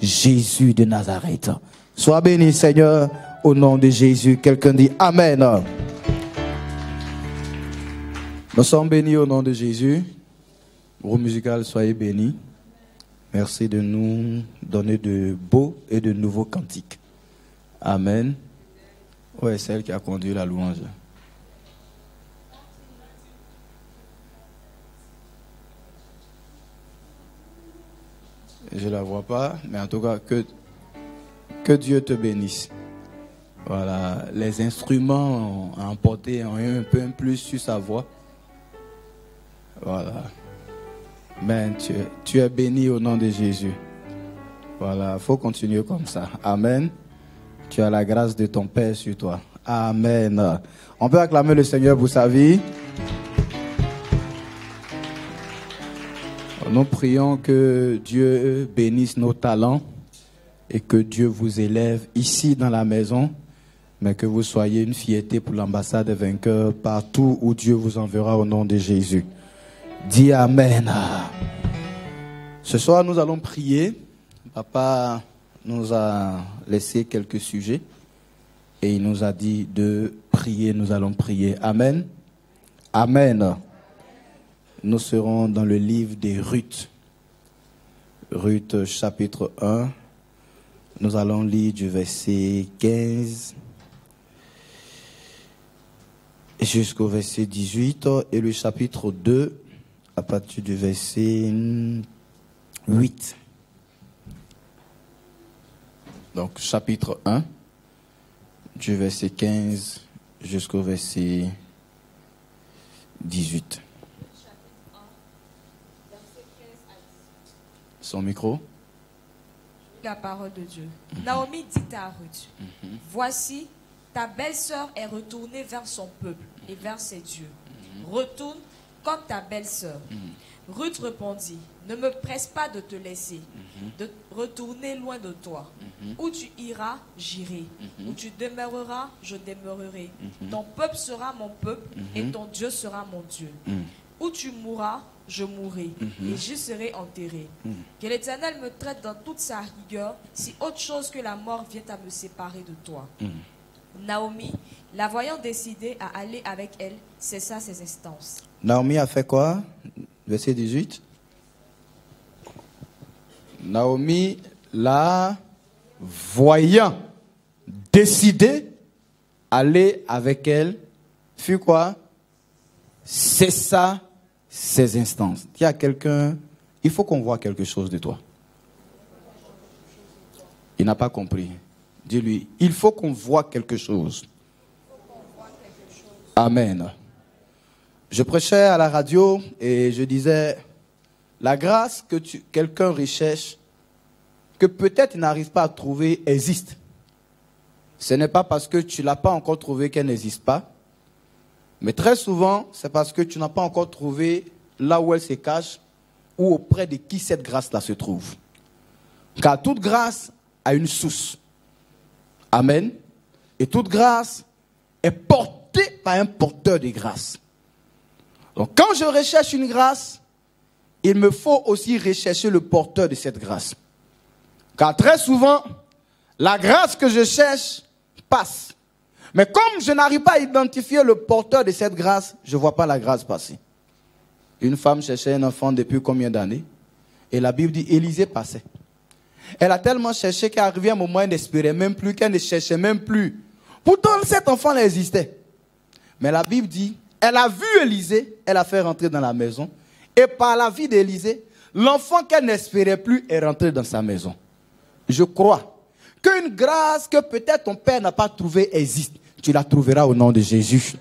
Jésus de Nazareth. Sois béni, Seigneur, au nom de Jésus. Quelqu'un dit Amen. Nous sommes bénis au nom de Jésus. Groupe musical, soyez bénis. Merci de nous donner de beaux et de nouveaux cantiques. Amen. Ouais, celle qui a conduit la louange. Je ne la vois pas, mais en tout cas, que Dieu te bénisse. Voilà, les instruments ont emporté un peu plus sur sa voix. Voilà. Mais tu es béni au nom de Jésus. Voilà, il faut continuer comme ça. Amen. Tu as la grâce de ton Père sur toi. Amen. On peut acclamer le Seigneur pour sa vie. Nous prions que Dieu bénisse nos talents et que Dieu vous élève ici dans la maison, mais que vous soyez une fierté pour l'ambassade des vainqueurs partout où Dieu vous enverra au nom de Jésus. Dis Amen. Ce soir, nous allons prier. Papa nous a laissé quelques sujets et il nous a dit de prier. Nous allons prier. Amen. Amen. Nous serons dans le livre des Ruth. Ruth chapitre 1. Nous allons lire du verset 15 jusqu'au verset 18 et le chapitre 2 à partir du verset 8. Donc chapitre 1 du verset 15 jusqu'au verset 18. Son micro. La parole de Dieu. Naomi dit à Ruth, voici, ta belle-sœur est retournée vers son peuple et vers ses dieux. Retourne comme ta belle-sœur. Ruth répondit, ne me presse pas de te laisser, de retourner loin de toi. Où tu iras, j'irai. Où tu demeureras, je demeurerai. Ton peuple sera mon peuple et ton Dieu sera mon Dieu. Où tu mourras, je mourrai et j'y serai enterré. Que l'Éternel me traite dans toute sa rigueur si autre chose que la mort vient à me séparer de toi. Naomi, la voyant décidée à aller avec elle, cessa ses instances. Naomi a fait quoi? Verset 18. Naomi, la voyant décidée à aller avec elle, fut quoi? Cessa ses instances. Il y a quelqu'un, il faut qu'on voit quelque chose de toi. Il n'a pas compris. Dis-lui, il faut qu'on voit quelque chose. Amen. Je prêchais à la radio et je disais, la grâce que quelqu'un recherche, que peut-être il n'arrive pas à trouver, existe. Ce n'est pas parce que tu ne l'as pas encore trouvé qu'elle n'existe pas. Mais très souvent, c'est parce que tu n'as pas encore trouvé là où elle se cache ou auprès de qui cette grâce-là se trouve. Car toute grâce a une source. Amen. Et toute grâce est portée par un porteur de grâce. Donc quand je recherche une grâce, il me faut aussi rechercher le porteur de cette grâce. Car très souvent, la grâce que je cherche passe. Mais comme je n'arrive pas à identifier le porteur de cette grâce, je ne vois pas la grâce passer. Une femme cherchait un enfant depuis combien d'années? Et la Bible dit, Élisée passait. Elle a tellement cherché qu'elle arrivait à un moment, elle n'espérait même plus, qu'elle ne cherchait même plus. Pourtant, cet enfant existait. Mais la Bible dit, elle a vu Élisée, elle a fait rentrer dans la maison. Et par la vie d'Élisée, l'enfant qu'elle n'espérait plus est rentré dans sa maison. Je crois qu'une grâce que peut-être ton père n'a pas trouvée existe. Tu la trouveras au nom de Jésus.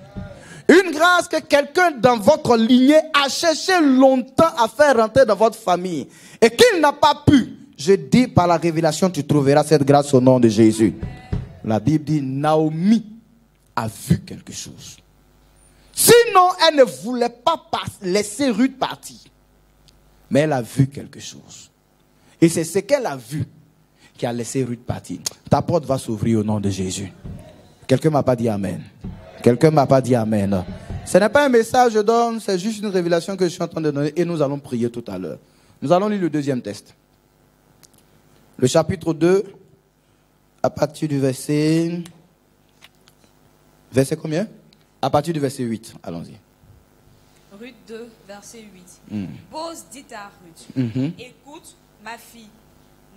Une grâce que quelqu'un dans votre lignée a cherché longtemps à faire rentrer dans votre famille et qu'il n'a pas pu. Je dis par la révélation, tu trouveras cette grâce au nom de Jésus. La Bible dit, Naomi a vu quelque chose. Sinon, elle ne voulait pas laisser Ruth partir. Mais elle a vu quelque chose. Et c'est ce qu'elle a vu qui a laissé Ruth partir. Ta porte va s'ouvrir au nom de Jésus. Quelqu'un ne m'a pas dit Amen. Quelqu'un ne m'a pas dit Amen. Ce n'est pas un message que je donne, c'est juste une révélation que je suis en train de donner et nous allons prier tout à l'heure. Nous allons lire le deuxième texte. Le chapitre 2, à partir du verset... Verset combien? À partir du verset 8. Allons-y. Ruth 2, verset 8. Boaz dit à Ruth, écoute, ma fille,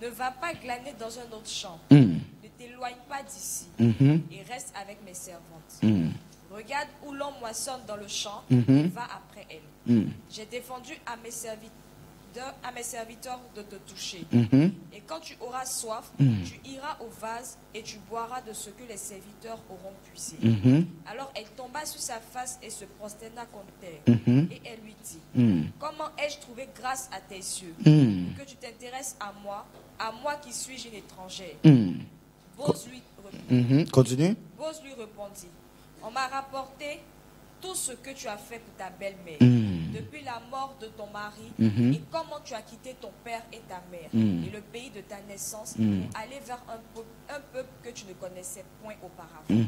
ne va pas glaner dans un autre champ. Ne t'éloigne pas d'ici et reste avec mes servantes. Regarde où l'on moissonne dans le champ et va après elle. J'ai défendu à mes serviteurs de te toucher. Et quand tu auras soif, tu iras au vase et tu boiras de ce que les serviteurs auront puisé. Alors elle tomba sur sa face et se prosterna contre terre. Et elle lui dit, comment ai-je trouvé grâce à tes yeux, que tu t'intéresses à moi qui suis une étrangère? Boaz Continue. Boaz lui répondit, on m'a rapporté tout ce que tu as fait pour ta belle-mère, depuis la mort de ton mari, et comment tu as quitté ton père et ta mère, et le pays de ta naissance, pour aller vers un peuple que tu ne connaissais point auparavant.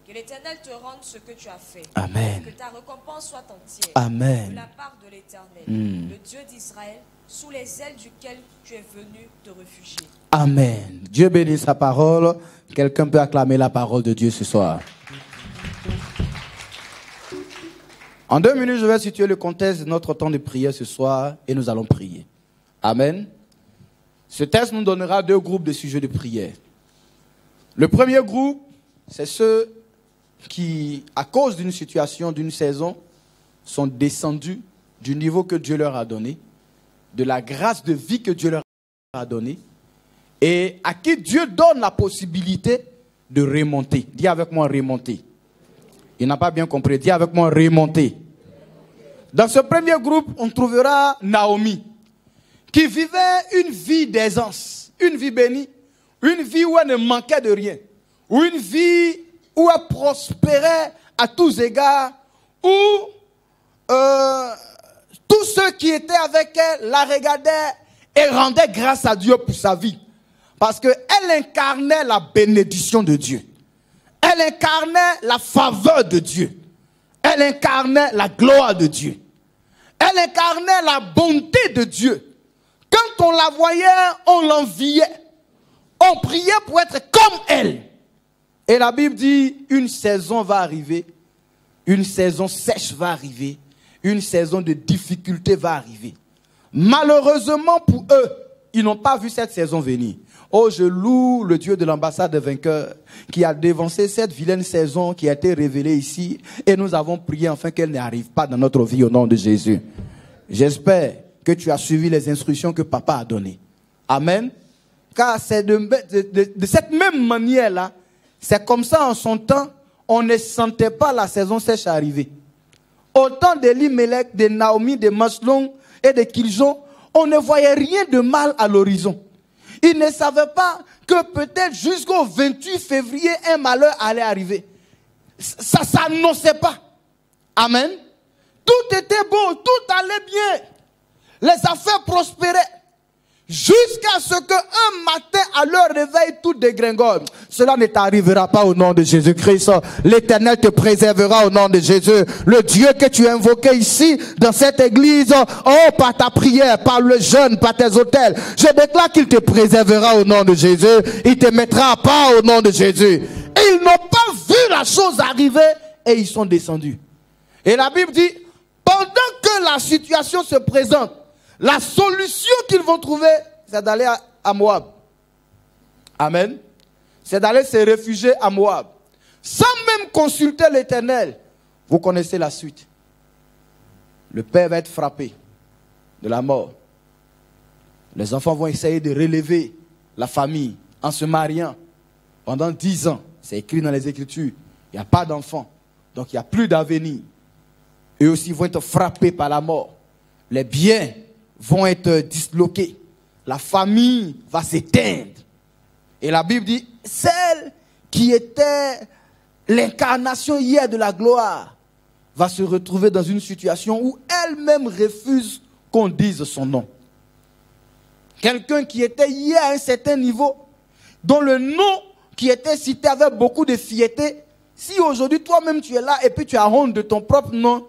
Que l'Éternel te rende ce que tu as fait. Amen. Que ta récompense soit entière. Amen. De la part de l'Éternel, le Dieu d'Israël, sous les ailes duquel tu es venu te réfugier. Amen. Dieu bénisse sa parole. Quelqu'un peut acclamer la parole de Dieu ce soir. En 2 minutes, je vais situer le contexte de notre temps de prière ce soir et nous allons prier. Amen. Ce texte nous donnera 2 groupes de sujets de prière. Le premier groupe, c'est ceux qui, à cause d'une situation, d'une saison, sont descendus du niveau que Dieu leur a donné, de la grâce de vie que Dieu leur a donnée, et à qui Dieu donne la possibilité de remonter. Dis avec moi remonter. Il n'a pas bien compris. Dis avec moi remonter. Dans ce premier groupe, on trouvera Naomi, qui vivait une vie d'aisance, une vie bénie, une vie où elle ne manquait de rien, ou une vie où elle prospérait à tous égards, où tous ceux qui étaient avec elle la regardaient et rendaient grâce à Dieu pour sa vie. Parce qu'elle incarnait la bénédiction de Dieu. Elle incarnait la faveur de Dieu. Elle incarnait la gloire de Dieu. Elle incarnait la bonté de Dieu. Quand on la voyait, on l'enviait. On priait pour être comme elle. Et la Bible dit, une saison va arriver. Une saison sèche va arriver. Une saison de difficulté va arriver. Malheureusement pour eux, ils n'ont pas vu cette saison venir. Oh, je loue le Dieu de l'ambassade des vainqueurs qui a dévancé cette vilaine saison qui a été révélée ici. Et nous avons prié afin qu'elle n'arrive pas dans notre vie au nom de Jésus. J'espère que tu as suivi les instructions que papa a données. Amen. Car c'est de cette même manière-là, c'est comme ça en son temps, on ne sentait pas la saison sèche arriver. Au temps d'Elimelech, de Naomi, de Maslon et de Kiljon, on ne voyait rien de mal à l'horizon. Ils ne savaient pas que peut-être jusqu'au 28 février, un malheur allait arriver. Ça ne s'annonçait pas. Amen. Tout était beau, tout allait bien. Les affaires prospéraient. Jusqu'à ce qu'un matin, à leur réveil, tout dégringole. Cela ne t'arrivera pas au nom de Jésus-Christ. L'Éternel te préservera au nom de Jésus. Le Dieu que tu as invoqué ici, dans cette église, oh, par ta prière, par le jeûne, par tes autels, je déclare qu'il te préservera au nom de Jésus. Il te mettra à part au nom de Jésus. Et ils n'ont pas vu la chose arriver et ils sont descendus. Et la Bible dit, pendant que la situation se présente, la solution qu'ils vont trouver, c'est d'aller à Moab. Amen. C'est d'aller se réfugier à Moab. Sans même consulter l'Éternel. Vous connaissez la suite. Le père va être frappé de la mort. Les enfants vont essayer de relever la famille en se mariant pendant 10 ans. C'est écrit dans les Écritures. Il n'y a pas d'enfants. Donc il n'y a plus d'avenir. Eux aussi vont être frappés par la mort. Les biens vont être disloqués. La famille va s'éteindre. Et la Bible dit, celle qui était l'incarnation hier de la gloire va se retrouver dans une situation où elle-même refuse qu'on dise son nom. Quelqu'un qui était hier à un certain niveau, dont le nom qui était cité avec beaucoup de fierté, si aujourd'hui toi-même tu es là et puis tu as honte de ton propre nom,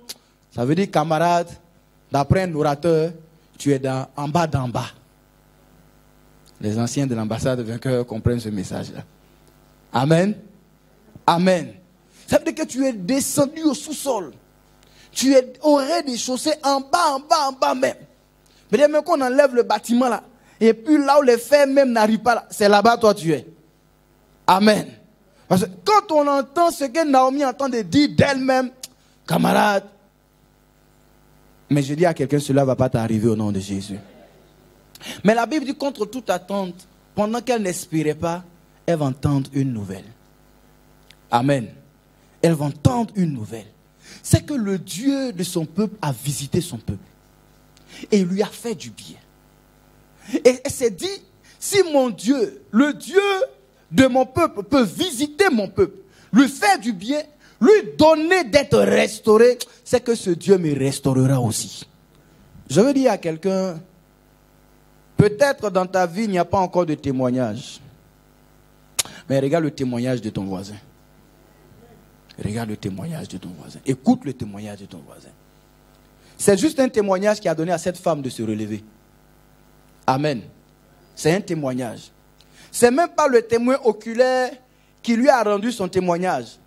ça veut dire, camarade, d'après un orateur, tu es en bas d'en bas. Les anciens de l'ambassade vainqueur comprennent ce message-là. Amen. Amen. Ça veut dire que tu es descendu au sous-sol. Tu es au rez-de-chaussée, en bas même. Mais même qu'on enlève le bâtiment là, et puis là où les fers même n'arrivent pas là, c'est là-bas toi tu es. Amen. Parce que quand on entend ce que Naomi entend de dire d'elle-même, camarade, mais je dis à quelqu'un, cela ne va pas t'arriver au nom de Jésus. Mais la Bible dit contre toute attente, pendant qu'elle n'espérait pas, elle va entendre une nouvelle. Amen. Elle va entendre une nouvelle. C'est que le Dieu de son peuple a visité son peuple. Et il lui a fait du bien. Et elle s'est dit, si mon Dieu, le Dieu de mon peuple peut visiter mon peuple, lui faire du bien, lui donner d'être restauré, c'est que ce Dieu me restaurera aussi. Je veux dire à quelqu'un, peut-être dans ta vie, il n'y a pas encore de témoignage. Mais regarde le témoignage de ton voisin. Regarde le témoignage de ton voisin. Écoute le témoignage de ton voisin. C'est juste un témoignage qui a donné à cette femme de se relever. Amen. C'est un témoignage. C'est même pas le témoin oculaire qui lui a rendu son témoignage.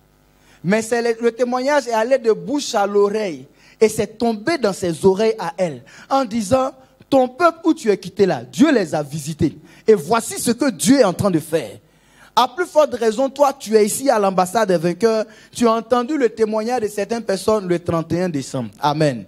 Mais c'est le témoignage est allé de bouche à l'oreille. Et c'est tombé dans ses oreilles à elle. En disant, ton peuple où tu es quitté là, Dieu les a visités. Et voici ce que Dieu est en train de faire. À plus forte raison, toi, tu es ici à l'ambassade des vainqueurs. Tu as entendu le témoignage de certaines personnes le 31 décembre. Amen.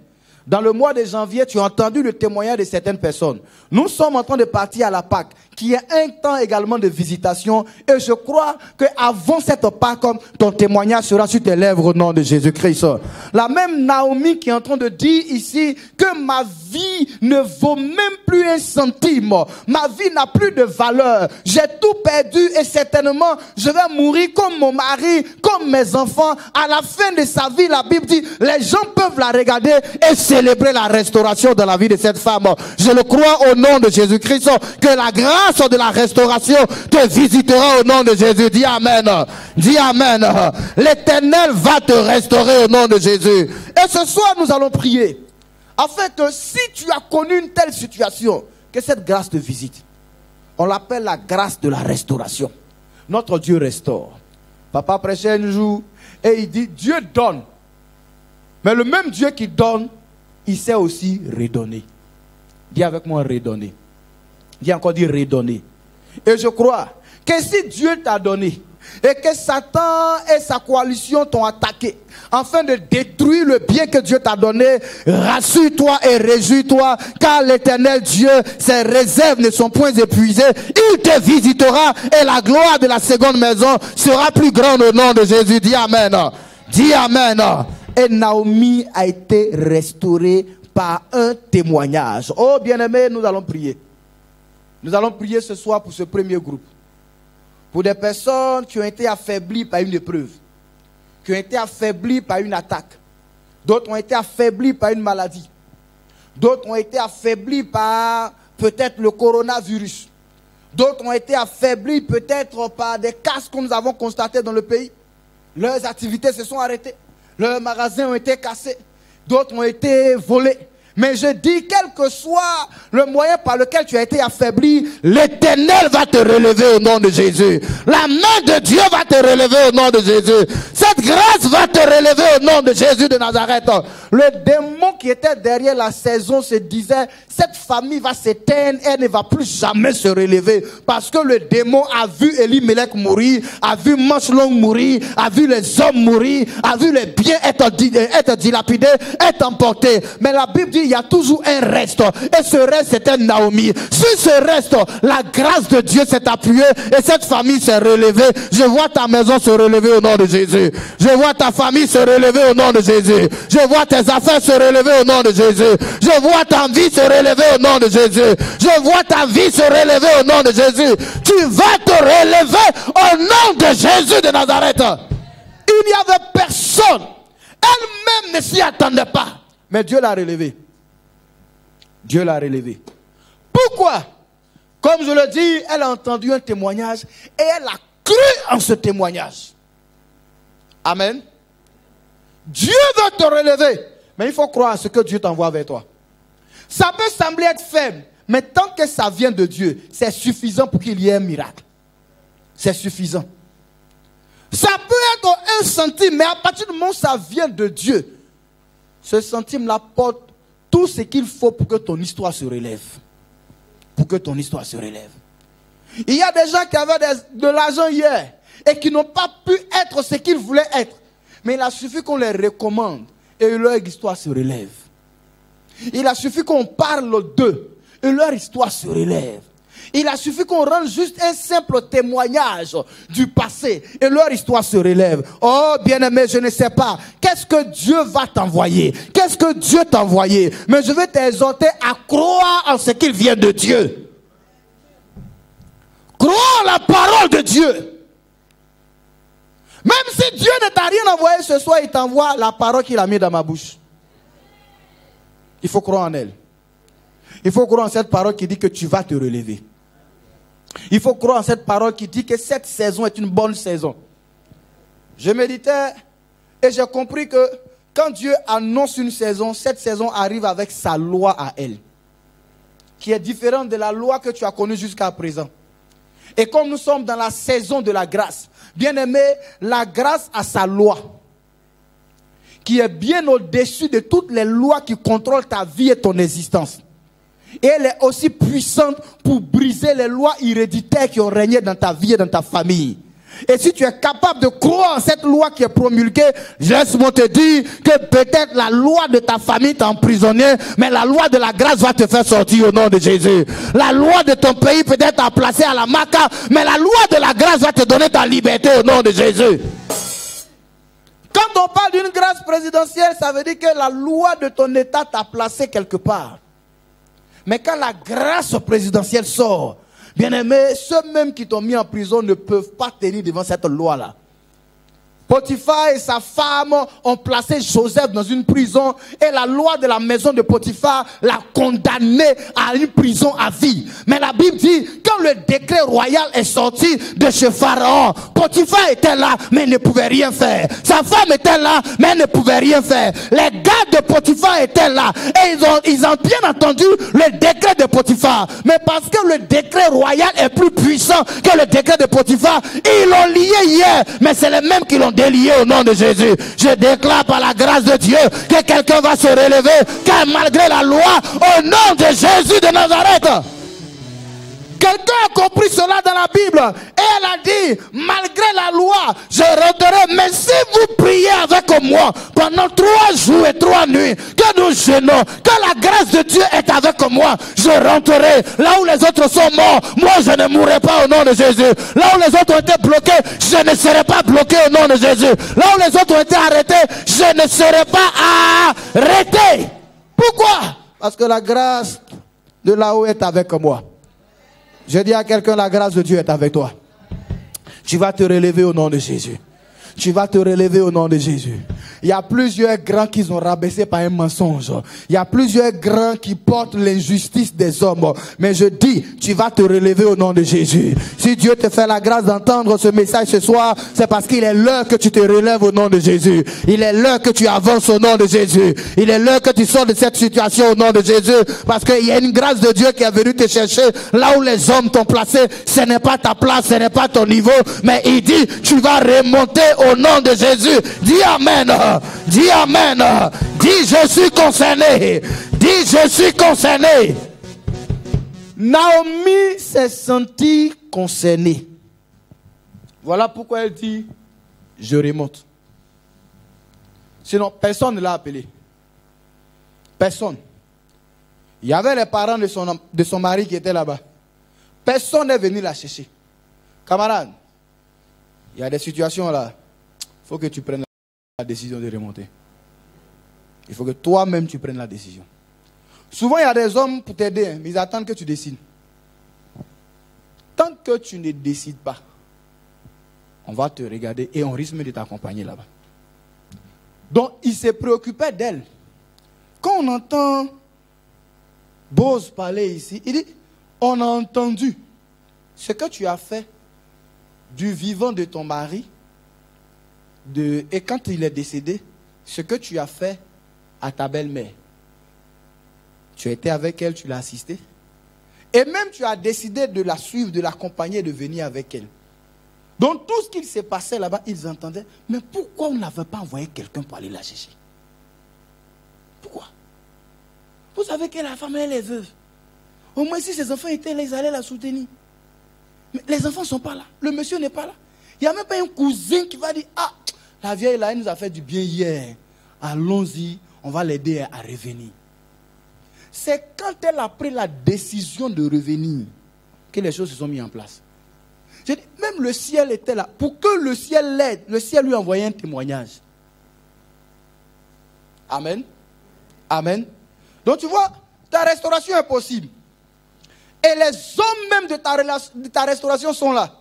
Dans le mois de janvier, tu as entendu le témoignage de certaines personnes. Nous sommes en train de partir à la Pâque, qui est un temps également de visitation. Et je crois qu'avant cette Pâque, ton témoignage sera sur tes lèvres au nom de Jésus-Christ. La même Naomi qui est en train de dire ici que ma vie ne vaut même plus un centime. Ma vie n'a plus de valeur. J'ai tout perdu et certainement je vais mourir comme mon mari, comme mes enfants. À la fin de sa vie, la Bible dit, les gens peuvent la regarder et célébrer la restauration de la vie de cette femme. Je le crois au nom de Jésus-Christ que la grâce de la restauration te visitera au nom de Jésus. Dis Amen. Dis Amen. L'Éternel va te restaurer au nom de Jésus. Et ce soir, nous allons prier afin que si tu as connu une telle situation, que cette grâce te visite. On l'appelle la grâce de la restauration. Notre Dieu restaure. Papa prêchait un jour et il dit, Dieu donne. Mais le même Dieu qui donne, il sait aussi redonner. Dis avec moi redonner. Dis encore dire redonner. Et je crois que si Dieu t'a donné et que Satan et sa coalition t'ont attaqué afin de détruire le bien que Dieu t'a donné, rassure-toi et réjouis-toi car l'Éternel Dieu, ses réserves ne sont point épuisées. Il te visitera et la gloire de la seconde maison sera plus grande au nom de Jésus. Dis Amen. Dis Amen. Et Naomi a été restaurée par un témoignage. Oh bien-aimés, nous allons prier. Nous allons prier ce soir pour ce premier groupe. Pour des personnes qui ont été affaiblies par une épreuve. Qui ont été affaiblies par une attaque. D'autres ont été affaiblies par une maladie. D'autres ont été affaiblies par peut-être le coronavirus. D'autres ont été affaiblis peut-être par des casses que nous avons constatés dans le pays. Leurs activités se sont arrêtées. Leurs magasins ont été cassés. D'autres ont été volés. Mais je dis, quel que soit le moyen par lequel tu as été affaibli, l'Éternel va te relever au nom de Jésus. La main de Dieu va te relever au nom de Jésus. Cette grâce va te relever au nom de Jésus de Nazareth. Le démon qui était derrière la saison se disait, cette famille va s'éteindre, elle ne va plus jamais se relever. Parce que le démon a vu Elimelech mourir, a vu Manchelon mourir, a vu les hommes mourir, a vu les biens être dilapidés, être emportés. Mais la Bible dit, il y a toujours un reste. Et ce reste, c'était Naomi. Sur ce reste, la grâce de Dieu s'est appuyée et cette famille s'est relevée. Je vois ta maison se relever au nom de Jésus. Je vois ta famille se relever au nom de Jésus. Je vois tes affaires se relever au nom de Jésus. Je vois ta vie se relever au nom de Jésus. Je vois ta vie se relever au nom de Jésus. Tu vas te relever au nom de Jésus de Nazareth. Il n'y avait personne. Elle-même ne s'y attendait pas. Mais Dieu l'a relevé. Dieu l'a relevé. Pourquoi? Comme je le dis, elle a entendu un témoignage et elle a cru en ce témoignage. Amen. Dieu veut te relever. Mais il faut croire à ce que Dieu t'envoie vers toi. Ça peut sembler être faible, Mais tant que ça vient de Dieu, c'est suffisant pour qu'il y ait un miracle. C'est suffisant. Ça peut être 1 centime, mais à partir du moment où ça vient de Dieu, ce centime-là porte tout ce qu'il faut pour que ton histoire se relève. Pour que ton histoire se relève. Il y a des gens qui avaient de l'argent hier et qui n'ont pas pu être ce qu'ils voulaient être. Mais il a suffi qu'on les recommande et leur histoire se relève. Il a suffi qu'on parle d'eux et leur histoire se relève. Il a suffi qu'on rende juste un simple témoignage du passé et leur histoire se relève. Oh bien-aimé, je ne sais pas. Qu'est-ce que Dieu va t'envoyer? Qu'est-ce que Dieu t'a envoyé? Mais je vais t'exhorter à croire en ce qu'il vient de Dieu. Crois en la parole de Dieu. Même si Dieu ne t'a rien envoyé ce soir, il t'envoie la parole qu'il a mise dans ma bouche. Il faut croire en elle. Il faut croire en cette parole qui dit que tu vas te relever. Il faut croire en cette parole qui dit que cette saison est une bonne saison. Je méditais et j'ai compris que quand Dieu annonce une saison, cette saison arrive avec sa loi à elle, qui est différente de la loi que tu as connue jusqu'à présent. Et comme nous sommes dans la saison de la grâce, bien aimé, la grâce a sa loi, qui est bien au-dessus de toutes les lois qui contrôlent ta vie et ton existence. Et elle est aussi puissante pour briser les lois héréditaires qui ont régné dans ta vie et dans ta famille. Et si tu es capable de croire en cette loi qui est promulguée, laisse-moi te dire que peut-être la loi de ta famille t'a emprisonné, mais la loi de la grâce va te faire sortir au nom de Jésus. La loi de ton pays peut-être t'a placé à la maca, mais la loi de la grâce va te donner ta liberté au nom de Jésus. Quand on parle d'une grâce présidentielle, ça veut dire que la loi de ton état t'a placé quelque part. Mais quand la grâce présidentielle sort, bien aimé, ceux même qui t'ont mis en prison ne peuvent pas tenir devant cette loi-là. Potiphar et sa femme ont placé Joseph dans une prison et la loi de la maison de Potiphar l'a condamné à une prison à vie. Mais la Bible dit, quand le décret royal est sorti de chez Pharaon, Potiphar était là, mais il ne pouvait rien faire. Sa femme était là, mais elle ne pouvait rien faire. Les gars de Potiphar étaient là et ils ont bien entendu le décret de Potiphar. Mais parce que le décret royal est plus puissant que le décret de Potiphar, ils l'ont lié hier, mais c'est les mêmes qui l'ont délié au nom de Jésus. Je déclare par la grâce de Dieu que quelqu'un va se relever, car malgré la loi, au nom de Jésus de Nazareth. Quelqu'un a compris cela dans la Bible et elle a dit, malgré la loi, je rentrerai. Mais si vous priez avec moi pendant 3 jours et 3 nuits, que nous jeûnons, que la grâce de Dieu est avec moi, je rentrerai. Là où les autres sont morts, moi je ne mourrai pas au nom de Jésus. Là où les autres ont été bloqués, je ne serai pas bloqué au nom de Jésus. Là où les autres ont été arrêtés, je ne serai pas arrêté. Pourquoi? Parce que la grâce de là-haut est avec moi. Je dis à quelqu'un, la grâce de Dieu est avec toi. Tu vas te relever au nom de Jésus. Tu vas te relever au nom de Jésus. Il y a plusieurs grands qui sont rabaissés par un mensonge. Il y a plusieurs grands qui portent l'injustice des hommes. Mais je dis, tu vas te relever au nom de Jésus. Si Dieu te fait la grâce d'entendre ce message ce soir, c'est parce qu'il est l'heure que tu te relèves au nom de Jésus. Il est l'heure que tu avances au nom de Jésus. Il est l'heure que tu sors de cette situation au nom de Jésus. Parce qu'il y a une grâce de Dieu qui est venue te chercher là où les hommes t'ont placé. Ce n'est pas ta place, ce n'est pas ton niveau. Mais il dit, tu vas remonter au nom de Jésus. Dis Amen. Dis Amen. Dis je suis concerné. Dis je suis concerné. Naomi s'est sentie concernée. Voilà pourquoi elle dit je remonte. Sinon personne ne l'a appelé. Personne. Il y avait les parents de son mari qui étaient là-bas. Personne n'est venu la chercher. Camarade, il y a des situations là. Il faut que tu prennes la décision de remonter. Il faut que toi-même tu prennes la décision. Souvent il y a des hommes pour t'aider, mais ils attendent que tu décides. Tant que tu ne décides pas, on va te regarder et on risque de t'accompagner là-bas. Donc il se préoccupait d'elle. Quand on entend Boaz parler ici, il dit, on a entendu ce que tu as fait du vivant de ton mari, et quand il est décédé, ce que tu as fait à ta belle-mère. Tu étais avec elle, tu l'as assistée. Et même tu as décidé de la suivre, de l'accompagner, de venir avec elle. Donc tout ce qu'il s'est passé là-bas, ils entendaient. Mais pourquoi on n'avait pas envoyé quelqu'un pour aller la chercher? Pourquoi? Vous savez que la femme, elle est veuve. Au moins si ses enfants étaient là, ils allaient la soutenir. Mais les enfants ne sont pas là. Le monsieur n'est pas là. Il n'y a même pas un cousin qui va dire, ah, la vieille là, elle nous a fait du bien hier. Allons-y, on va l'aider à revenir. C'est quand elle a pris la décision de revenir que les choses se sont mises en place. Je dis, même le ciel était là. Pour que le ciel l'aide, le ciel lui envoyait un témoignage. Amen. Amen. Donc tu vois, ta restauration est possible. Et les hommes même de ta restauration sont là.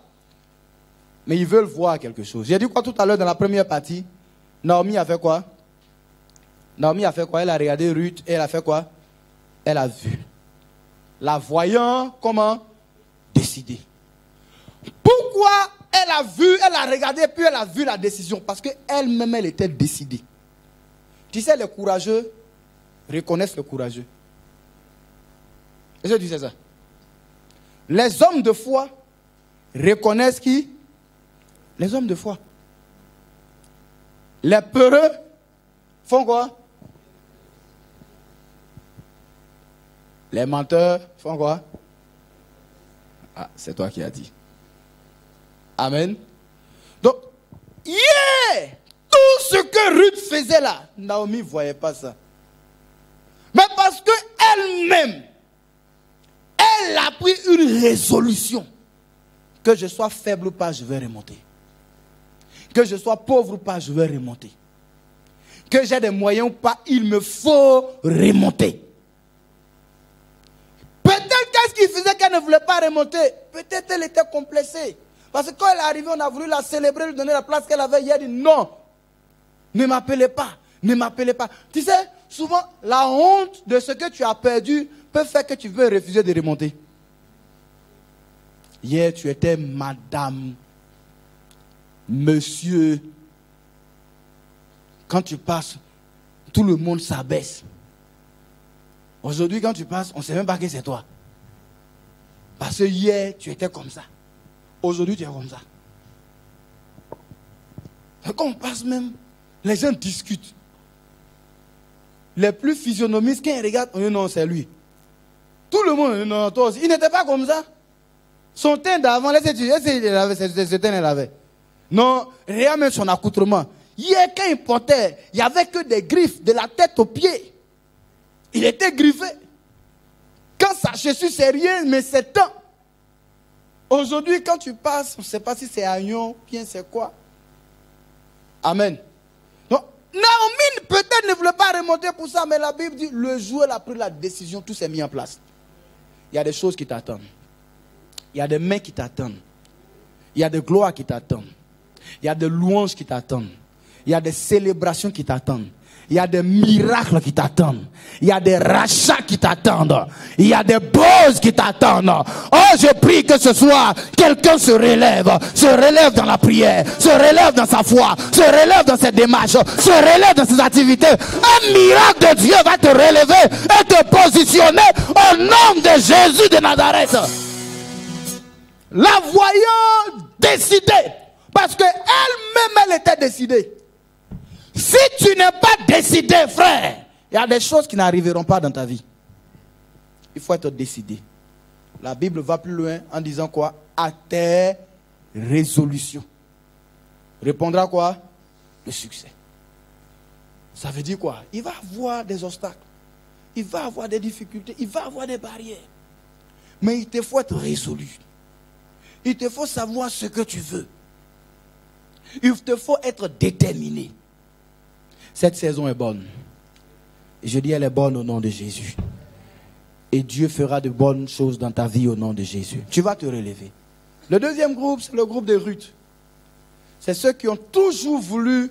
Mais ils veulent voir quelque chose. J'ai dit quoi tout à l'heure dans la première partie? Naomi a fait quoi? Naomi a fait quoi? Elle a regardé Ruth et elle a fait quoi? Elle a vu. La voyant, comment? Décider. Pourquoi elle a vu, elle a regardé, puis elle a vu la décision? Parce qu'elle-même, elle était décidée. Tu sais, les courageux reconnaissent le courageux. Est-ce que tu sais ça? Les hommes de foi reconnaissent qui? Les hommes de foi. Les peureux font quoi? Les menteurs font quoi? Ah, c'est toi qui as dit. Amen. Donc, tout ce que Ruth faisait là, Naomi ne voyait pas ça. Mais parce qu'elle-même, elle a pris une résolution. Que je sois faible ou pas, je vais remonter. Que je sois pauvre ou pas, je vais remonter. Que j'ai des moyens ou pas, il me faut remonter. Peut-être qu'est-ce qui faisait qu'elle ne voulait pas remonter? Peut-être elle était complexée. Parce que quand elle est arrivée, on a voulu la célébrer, lui donner la place qu'elle avait hier. Elle dit non, ne m'appelez pas, ne m'appelez pas. Tu sais, souvent, la honte de ce que tu as perdu peut faire que tu veux refuser de remonter. Hier, tu étais madame, monsieur. Quand tu passes, tout le monde s'abaisse. Aujourd'hui, quand tu passes, on ne sait même pas que c'est toi. Parce que hier, tu étais comme ça. Aujourd'hui, tu es comme ça. Et quand on passe même, les gens discutent. Les plus physionomistes, quand ils regardent, on dit non, c'est lui. Tout le monde, non, toi aussi. Il n'était pas comme ça. Son teint d'avant, ce teint, il avait. Non, rien même son accoutrement. Hier, quand il portait, il n'y avait que des griffes de la tête aux pieds. Il était griffé. Quand sa chaussure, c'est rien, mais c'est temps. Aujourd'hui, quand tu passes, on ne sait pas si c'est agneau, bien c'est quoi. Amen. Donc, Naomi peut-être ne voulait pas remonter pour ça, mais la Bible dit, le jour où elle a pris la décision, tout s'est mis en place. Il y a des choses qui t'attendent. Il y a des mains qui t'attendent. Il y a des gloires qui t'attendent. Il y a des louanges qui t'attendent. Il y a des célébrations qui t'attendent. Il y a des miracles qui t'attendent. Il y a des rachats qui t'attendent. Il y a des bosses qui t'attendent. Oh, je prie que ce soir, quelqu'un se relève dans la prière, se relève dans sa foi, se relève dans ses démarches, se relève dans ses activités. Un miracle de Dieu va te relever et te positionner au nom de Jésus de Nazareth. La voyant décidée, parce qu'elle-même, elle était décidée. Si tu n'es pas décidé, frère, il y a des choses qui n'arriveront pas dans ta vie. Il faut être décidé. La Bible va plus loin en disant quoi? À tes résolutions. Répondra quoi? Le succès. Ça veut dire quoi? Il va avoir des obstacles. Il va avoir des difficultés. Il va avoir des barrières. Mais il te faut être résolu. Il te faut savoir ce que tu veux. Il te faut être déterminé. Cette saison est bonne. Et je dis, elle est bonne au nom de Jésus. Et Dieu fera de bonnes choses dans ta vie au nom de Jésus. Tu vas te relever. Le deuxième groupe, c'est le groupe de Ruth. C'est ceux qui ont toujours voulu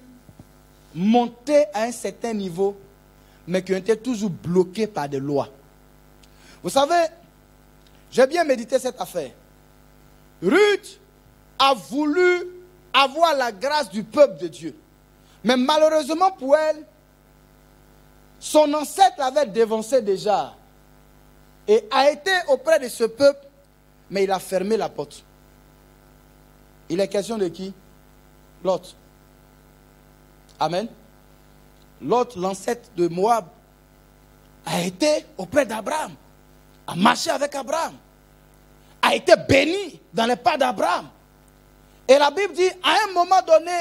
monter à un certain niveau, mais qui ont été toujours bloqués par des lois. Vous savez, j'ai bien médité cette affaire. Ruth a voulu avoir la grâce du peuple de Dieu. Mais malheureusement pour elle, son ancêtre l'avait dévancé déjà. et a été auprès de ce peuple, mais il a fermé la porte. Il est question de qui? Lot. Amen. Lot, l'ancêtre de Moab, a été auprès d'Abraham, a marché avec Abraham, a été béni dans les pas d'Abraham. Et la Bible dit, à un moment donné,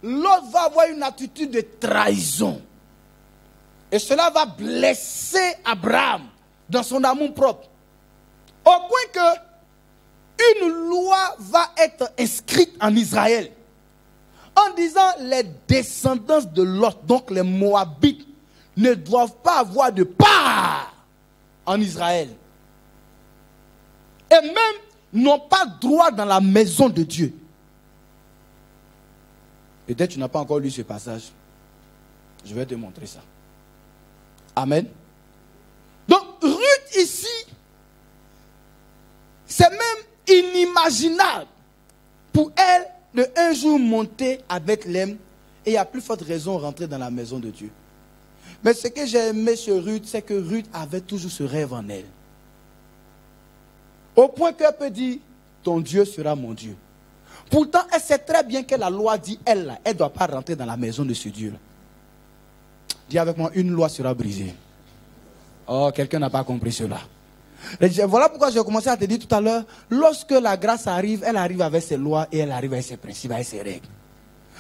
Lot va avoir une attitude de trahison. Et cela va blesser Abraham dans son amour propre. Au point que une loi va être inscrite en Israël. En disant les descendants de Lot, donc les Moabites, ne doivent pas avoir de part en Israël. Et même n'ont pas droit dans la maison de Dieu. Peut-être tu n'as pas encore lu ce passage. Je vais te montrer ça. Amen. Donc Ruth ici, c'est même inimaginable pour elle de un jour monter avec l'homme et à plus forte raison rentrer dans la maison de Dieu. Mais ce que j'ai aimé chez Ruth, c'est que Ruth avait toujours ce rêve en elle. Au point qu'elle peut dire, ton Dieu sera mon Dieu. Pourtant, elle sait très bien que la loi dit, elle ne doit pas rentrer dans la maison de ce Dieu-là. Dis avec moi, une loi sera brisée. Oh, quelqu'un n'a pas compris cela. Voilà pourquoi j'ai commencé à te dire tout à l'heure, lorsque la grâce arrive, elle arrive avec ses lois et elle arrive avec ses principes, avec ses règles.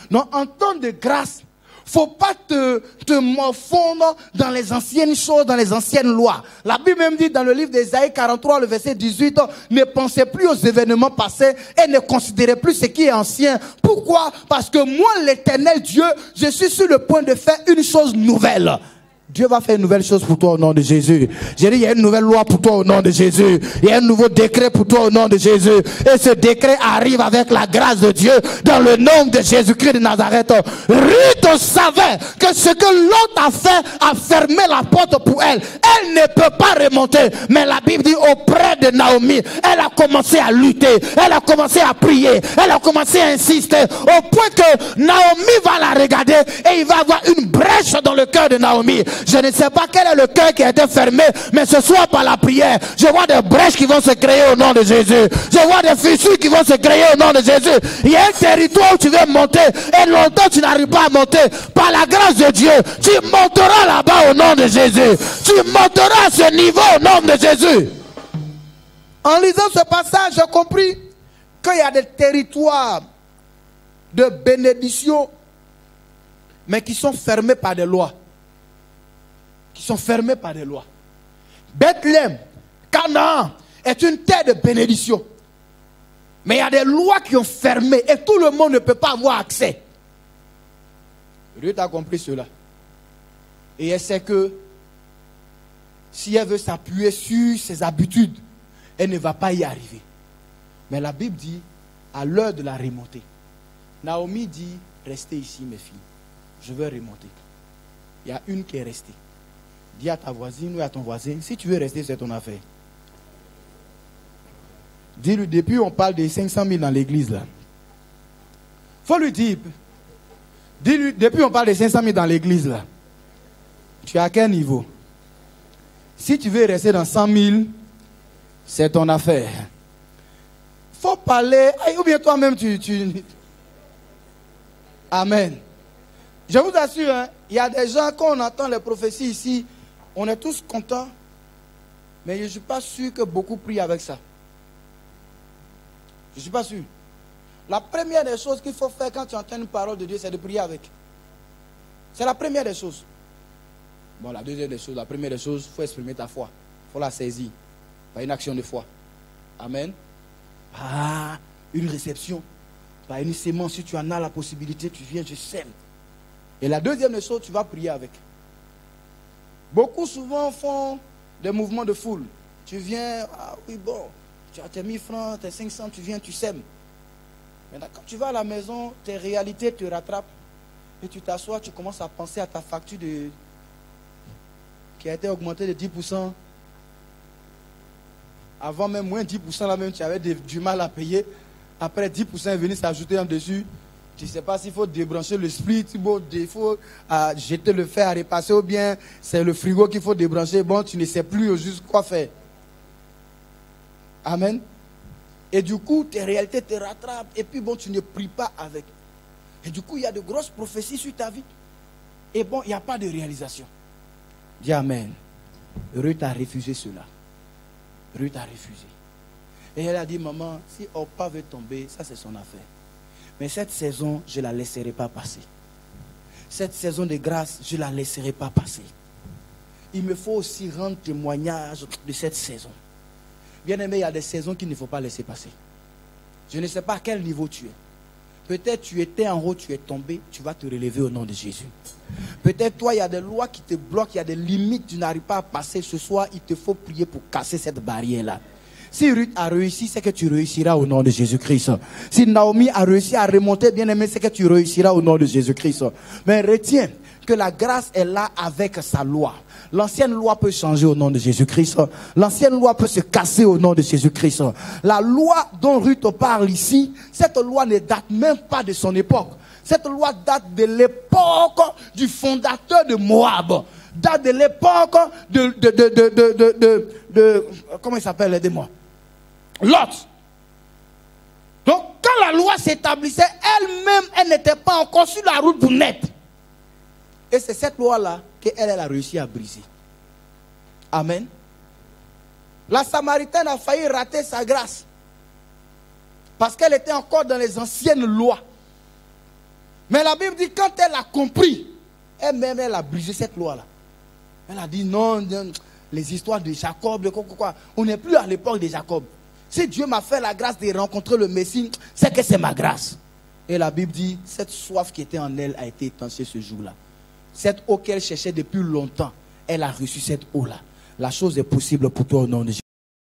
Non, en temps de grâce, faut pas te morfondre dans les anciennes choses, dans les anciennes lois. La Bible même dit dans le livre d'Ésaïe 43, le verset 18, ne pensez plus aux événements passés et ne considérez plus ce qui est ancien. Pourquoi? Parce que moi, l'Éternel Dieu, je suis sur le point de faire une chose nouvelle. Dieu va faire une nouvelle chose pour toi au nom de Jésus. J'ai dit, il y a une nouvelle loi pour toi au nom de Jésus. Il y a un nouveau décret pour toi au nom de Jésus. Et ce décret arrive avec la grâce de Dieu dans le nom de Jésus-Christ de Nazareth. Ruth savait que ce que l'autre a fait a fermé la porte pour elle. Elle ne peut pas remonter. Mais la Bible dit auprès de Naomi, elle a commencé à lutter. Elle a commencé à prier. Elle a commencé à insister. Au point que Naomi va la regarder et il va avoir une brèche dans le cœur de Naomi. Je ne sais pas quel est le cœur qui a été fermé, mais ce soir par la prière, je vois des brèches qui vont se créer au nom de Jésus. Je vois des fissures qui vont se créer au nom de Jésus. Il y a un territoire où tu veux monter et longtemps tu n'arrives pas à monter. Par la grâce de Dieu, tu monteras là-bas au nom de Jésus. Tu monteras à ce niveau au nom de Jésus. En lisant ce passage, j'ai compris qu'il y a des territoires de bénédiction, mais qui sont fermés par des lois. Qui sont fermés par des lois. Bethléem, Canaan est une terre de bénédiction. Mais il y a des lois qui ont fermé et tout le monde ne peut pas avoir accès. Ruth a compris cela. Et elle sait que si elle veut s'appuyer sur ses habitudes, elle ne va pas y arriver. Mais la Bible dit, à l'heure de la remontée, Naomi dit, restez ici mes filles, je veux remonter. Il y a une qui est restée. Dis à ta voisine ou à ton voisin, si tu veux rester, c'est ton affaire. Dis-lui, depuis on parle de 500 000 dans l'église là. Faut lui dire, dis-lui, depuis on parle de 500 000 dans l'église là. Tu es à quel niveau? Si tu veux rester dans 100 000, c'est ton affaire. Faut parler, ou bien toi-même tu... Amen. Je vous assure, hein, il y a des gens, quand on entend les prophéties ici, on est tous contents, mais je ne suis pas sûr que beaucoup prient avec ça. Je ne suis pas sûr. La première des choses qu'il faut faire quand tu entends une parole de Dieu, c'est de prier avec. C'est la première des choses. Bon, la deuxième des choses, la première des choses, il faut exprimer ta foi. Il faut la saisir par une action de foi. Amen. Ah, une réception. Par une sémence, si tu en as la possibilité, tu viens, je sème. Et la deuxième des choses, tu vas prier avec. Beaucoup souvent font des mouvements de foule. Tu viens, ah oui bon, tu as tes 1000 francs, tes 500, tu viens, tu sèmes. Maintenant, quand tu vas à la maison, tes réalités te rattrapent. Et tu t'assois, tu commences à penser à ta facture qui a été augmentée de 10%. Avant même, moins 10%, là même, tu avais du mal à payer. Après, 10% est venu s'ajouter en dessus. Tu ne sais pas s'il faut débrancher le split, il faut jeter le fer à repasser ou bien c'est le frigo qu'il faut débrancher. Bon, tu ne sais plus juste quoi faire. Amen. Et du coup, tes réalités te rattrapent. Et puis bon, tu ne pries pas avec. Et du coup, il y a de grosses prophéties sur ta vie. Et bon, il n'y a pas de réalisation. Dis Amen. Ruth a refusé cela. Ruth a refusé. Et elle a dit, maman, si Orpa veut tomber, ça c'est son affaire. Mais cette saison, je ne la laisserai pas passer. Cette saison de grâce, je ne la laisserai pas passer. Il me faut aussi rendre témoignage de cette saison. Bien aimé, il y a des saisons qu'il ne faut pas laisser passer. Je ne sais pas à quel niveau tu es. Peut-être tu étais en haut, tu es tombé, tu vas te relever au nom de Jésus. Peut-être toi, il y a des lois qui te bloquent, il y a des limites, tu n'arrives pas à passer. Ce soir, il te faut prier pour casser cette barrière-là. Si Ruth a réussi, c'est que tu réussiras au nom de Jésus-Christ. Si Naomi a réussi à remonter, bien aimé, c'est que tu réussiras au nom de Jésus-Christ. Mais retiens que la grâce est là avec sa loi. L'ancienne loi peut changer au nom de Jésus-Christ. L'ancienne loi peut se casser au nom de Jésus-Christ. La loi dont Ruth parle ici, cette loi ne date même pas de son époque. Cette loi date de l'époque du fondateur de Moab. Date de l'époque de comment il s'appelle, aidez-moi, Lot. Donc quand la loi s'établissait, elle-même, elle n'était pas encore sur la route pour naître. Et c'est cette loi-là qu'elle a réussi à briser. Amen. La Samaritaine a failli rater sa grâce. Parce qu'elle était encore dans les anciennes lois. Mais la Bible dit quand elle a compris, elle-même, elle a brisé cette loi-là. Elle a dit non, les histoires de Jacob, quoi. On n'est plus à l'époque de Jacob. Si Dieu m'a fait la grâce de rencontrer le Messie, c'est que c'est ma grâce. Et la Bible dit, cette soif qui était en elle a été étanchée ce jour-là. Cette eau qu'elle cherchait depuis longtemps, elle a reçu cette eau-là. La chose est possible pour toi au nom de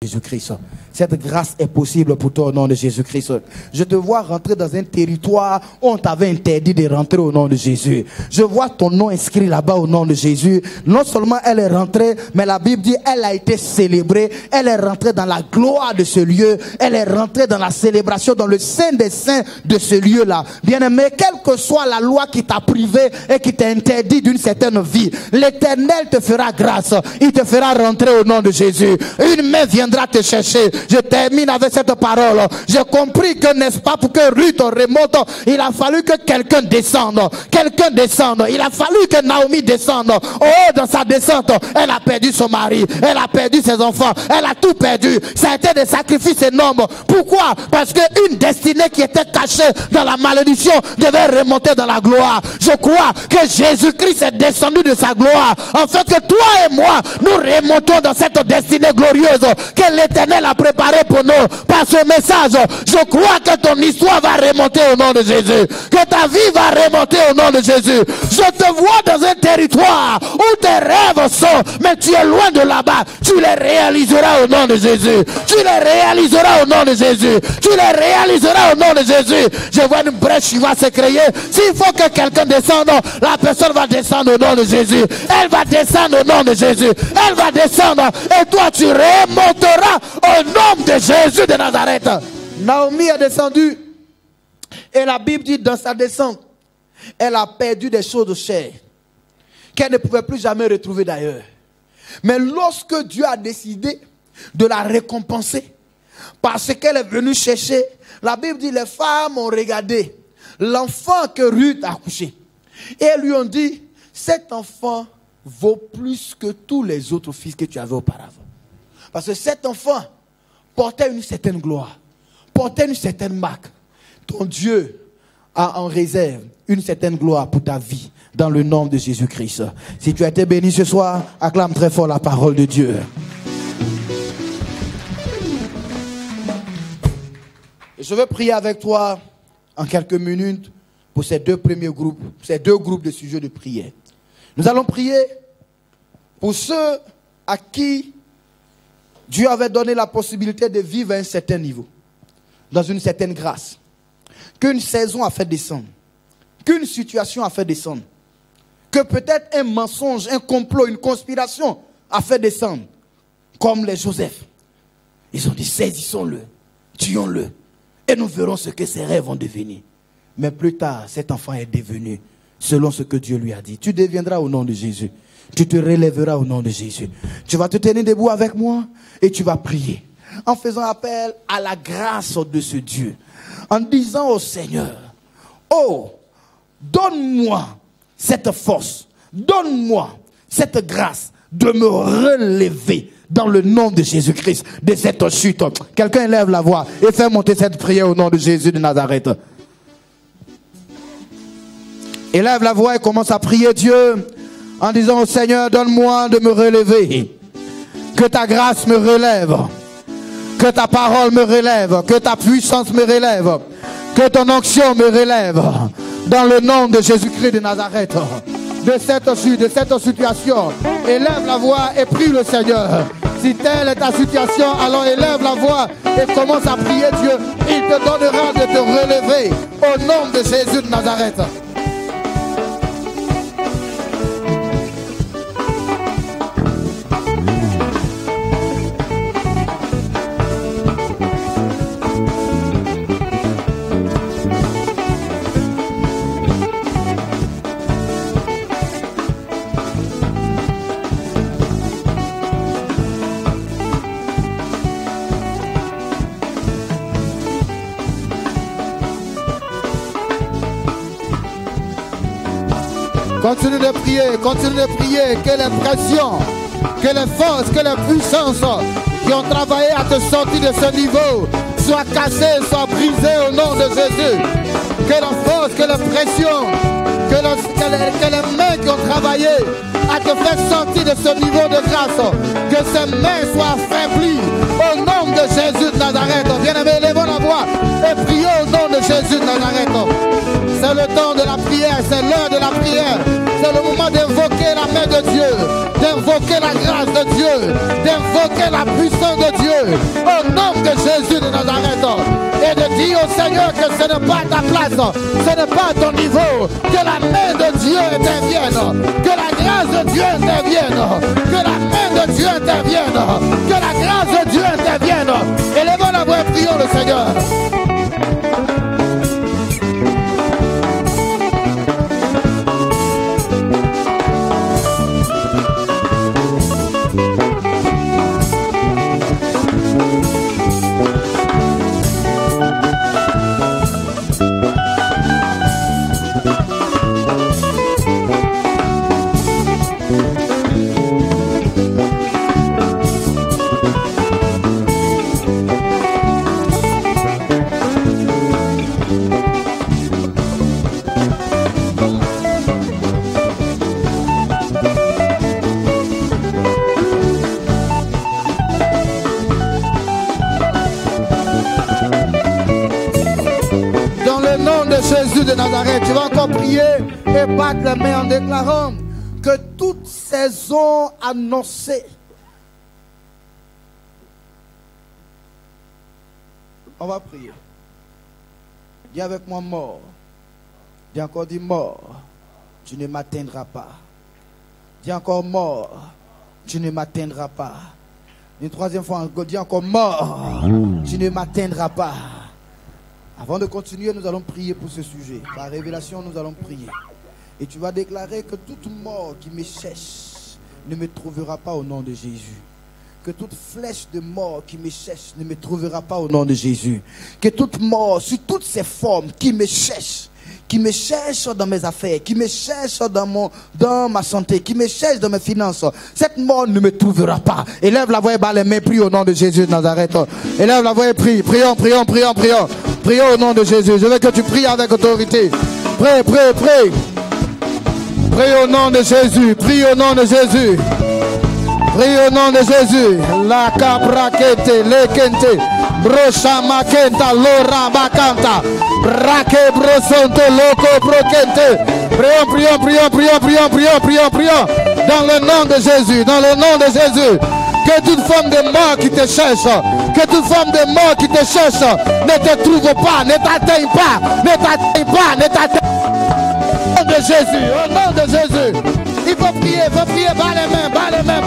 Jésus-Christ. Cette grâce est possible pour toi au nom de Jésus-Christ. Je te vois rentrer dans un territoire où on t'avait interdit de rentrer au nom de Jésus. Je vois ton nom inscrit là-bas au nom de Jésus. Non seulement elle est rentrée, mais la Bible dit elle a été célébrée. Elle est rentrée dans la gloire de ce lieu. Elle est rentrée dans la célébration, dans le sein des saints de ce lieu-là. Bien-aimé, quelle que soit la loi qui t'a privé et qui t'a interdit d'une certaine vie, l'Éternel te fera grâce. Il te fera rentrer au nom de Jésus. Une main viendra te chercher. Je termine avec cette parole. J'ai compris que, n'est-ce pas, pour que Ruth remonte, il a fallu que quelqu'un descende. Quelqu'un descende. Il a fallu que Naomi descende. Oh, dans sa descente, elle a perdu son mari. Elle a perdu ses enfants. Elle a tout perdu. Ça a été des sacrifices énormes. Pourquoi? Parce qu'une destinée qui était cachée dans la malédiction devait remonter dans la gloire. Je crois que Jésus-Christ est descendu de sa gloire. En fait, que toi et moi, nous remontons dans cette destinée glorieuse que l'Éternel a préparé pour nous. Par ce message, je crois que ton histoire va remonter au nom de Jésus. Que ta vie va remonter au nom de Jésus. Je te vois dans un territoire où tes rêves sont, mais tu es loin de là-bas. Tu les réaliseras au nom de Jésus. Tu les réaliseras au nom de Jésus. Tu les réaliseras au nom de Jésus. Je vois une brèche qui va se créer. S'il faut que quelqu'un descende, la personne va descendre au nom de Jésus. Elle va descendre au nom de Jésus. Elle va descendre et toi tu remonteras au nom de Jésus de Nazareth. Naomi est descendue et la Bible dit dans sa descente, elle a perdu des choses de chair qu'elle ne pouvait plus jamais retrouver d'ailleurs. Mais lorsque Dieu a décidé de la récompenser parce qu'elle est venue chercher, la Bible dit les femmes ont regardé l'enfant que Ruth a accouché et elles lui ont dit cet enfant vaut plus que tous les autres fils que tu avais auparavant. Parce que cet enfant portait une certaine gloire, portait une certaine marque. Ton Dieu a en réserve une certaine gloire pour ta vie dans le nom de Jésus-Christ. Si tu as été béni ce soir, acclame très fort la parole de Dieu. Je veux prier avec toi en quelques minutes pour ces deux premiers groupes, ces deux groupes de sujets de prière. Nous allons prier pour ceux à qui Dieu avait donné la possibilité de vivre à un certain niveau, dans une certaine grâce, qu'une saison a fait descendre, qu'une situation a fait descendre, que peut-être un mensonge, un complot, une conspiration a fait descendre, comme les Joseph. Ils ont dit saisissons-le, tuons-le, et nous verrons ce que ses rêves vont devenir. Mais plus tard, cet enfant est devenu selon ce que Dieu lui a dit. Tu deviendras au nom de Jésus. Tu te relèveras au nom de Jésus. Tu vas te tenir debout avec moi et tu vas prier. en faisant appel à la grâce de ce Dieu, en disant au Seigneur, oh, donne-moi cette force, donne-moi cette grâce de me relever dans le nom de Jésus-Christ de cette chute. Quelqu'un élève la voix et fait monter cette prière au nom de Jésus de Nazareth. Élève la voix et commence à prier Dieu en disant au Seigneur, donne-moi de me relever. Que ta grâce me relève. Que ta parole me relève. Que ta puissance me relève. Que ton onction me relève. Dans le nom de Jésus-Christ de Nazareth. De cette chute, de cette situation. Élève la voix et prie le Seigneur. Si telle est ta situation, alors élève la voix et commence à prier Dieu. Il te donnera de te relever au nom de Jésus de Nazareth. Continue de prier, que les pressions, que les forces, que les puissances qui ont travaillé à te sortir de ce niveau soient cassées, soient brisées au nom de Jésus. Que la force, que les pressions, que les mains qui ont travaillé à te faire sortir de ce niveau de grâce, que ces mains soient affaiblies au nom de Jésus de Nazareth. Bien-aimés, élevons la voix et prions au nom de Jésus de Nazareth. C'est le temps de la prière, c'est l'heure de la prière. C'est le moment d'invoquer la main de Dieu, d'invoquer la grâce de Dieu, d'invoquer la puissance de Dieu au nom de Jésus de Nazareth. Et de dire au Seigneur que ce n'est pas ta place, ce n'est pas ton niveau, que la main de Dieu intervienne, que la grâce de Dieu intervienne, que la main de Dieu intervienne, que la grâce de Dieu intervienne. Élevons la voix et prions le Seigneur. Jésus de Nazareth, tu vas encore prier et battre les mains en déclarant que toute saison annoncée, on va prier. Dis avec moi mort. Dis encore, dis mort, tu ne m'atteindras pas. Dis encore mort, tu ne m'atteindras pas. Une troisième fois, dis encore mort, tu ne m'atteindras pas. Avant de continuer, nous allons prier pour ce sujet. Par révélation, nous allons prier. Et tu vas déclarer que toute mort qui me cherche ne me trouvera pas au nom de Jésus. Que toute flèche de mort qui me cherche ne me trouvera pas au nom de Jésus. Que toute mort, sur toutes ces formes qui me cherche dans mes affaires, qui me cherche dans ma santé, qui me cherche dans mes finances, cette mort ne me trouvera pas. Élève la voix et bas les mains, prie au nom de Jésus de Nazareth. Élève la voix et prie. Prions. Prions au nom de Jésus. Je veux que tu pries avec autorité. Prie. Prie au nom de Jésus. Prie au nom de Jésus. Prie au nom de Jésus. La cabrakete, lekente, brocha makenta, lora bakanta, brake brosonto, loco brokente. Prions. Dans le nom de Jésus. Dans le nom de Jésus. Que toute forme de mort qui te cherche, que toute forme de mort qui te cherche ne te trouve pas, ne t'atteigne pas. Au nom de Jésus, au nom de Jésus. Il faut prier, bas les mains.